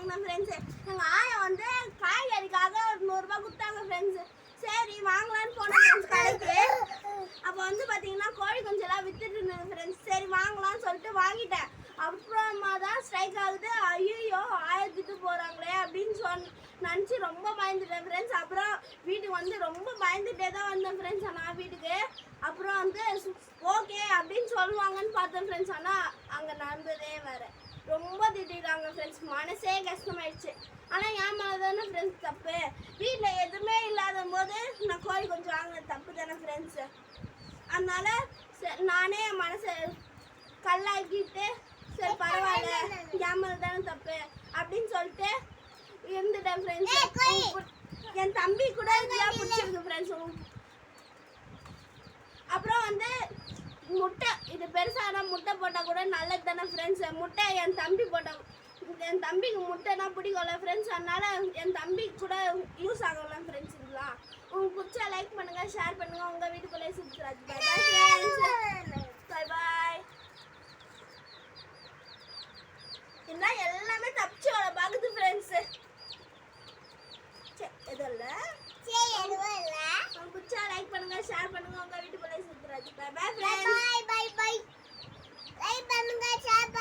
வாங்கினேன் ஃப்ரெண்ட்ஸு. எங்கள் ஆயா வந்து காய்கறிக்காக ஒரு 100 ரூபா கொடுத்தாங்க ஃப்ரெண்ட்ஸு. சரி வாங்கலான்னு போனேன் ஃப்ரெண்ட்ஸ் கடைக்கு. அப்போ வந்து பார்த்தீங்கன்னா கோழி குஞ்செல்லாம் வித்துட்டு இருந்தேன் ஃப்ரெண்ட்ஸ். சரி வாங்கலாம்னு சொல்லிட்டு வாங்கிட்டேன். அப்புறமா தான் ஸ்ட்ரைக் ஆகுது, ஐயோ ஆயிரத்துக்கு போகிறாங்களே அப்படின்னு நினச்சி ரொம்ப பயந்துட்டேன் ஃப்ரெண்ட்ஸ். அப்புறம் வீட்டுக்கு வந்து ரொம்ப பயந்துட்டே தான் வந்தேன் ஃப்ரெண்ட்ஸ். ஆனால் வீட்டுக்கு அப்புறம் வந்து ஓகே அப்படின்னு சொல்லுவாங்கன்னு பார்த்தேன் ஃப்ரெண்ட்ஸ். ஆனால் அங்கே நடந்ததே வேறு. ரொம்ப திட்டாங்க ஃப்ரெண்ட்ஸ். மனசே கஷ்டமாயிடுச்சு. ஆனால் என் மேலே தானே ஃப்ரெண்ட்ஸ் தப்பு. வீட்டில் எதுவுமே இல்லாத போது நான் கோழி கொஞ்சம் வாங்கினது தப்பு தானே ஃப்ரெண்ட்ஸு. அதனால நானே என் மனசை கல்லாக்கிட்டு சரி பரவாயில்ல என் மேலே தானே தப்பு அப்படின்னு சொல்லிட்டு இருந்துட்டேன் ஃப்ரெண்ட்ஸ். என் தம்பி கூட இதெல்லாம் பிடிச்சிருக்கு ஃப்ரெண்ட்ஸ். அப்புறம் வந்து முட்டை இது பெருசான முட்டை போட்டால் கூட நல்லது தானே ஃப்ரெண்ட்ஸ். முட்டை என் தம்பிக்கு முட்டைனா பிடிக்கும்ல ஃப்ரெண்ட்ஸ். அதனால என் தம்பிக்கு கூட யூஸ் ஆகலாம் ஃப்ரெண்ட்ஸ். இதெல்லாம் உங்களுக்கு பிடிச்சா லைக் பண்ணுங்கள், ஷேர் பண்ணுங்கள். உங்கள் வீட்டுக்குள்ளே சுற்றுறாச்சு. Bye bye friends. Bye bye. என்ன எல்லாமே தப்பிச்சு வர பார்க்குது ஃப்ரெண்ட்ஸு. எதுவும் இல்லை. உங்களுக்கு பிடிச்சா லைக் பண்ணுங்கள், ஷேர் பண்ணுங்கள். உங்கள் வீட்டுக்குள்ளே சுற்றுறாச்சு. Bye bye friends. Bye bye. Like பண்ணுங்க, ஷேர்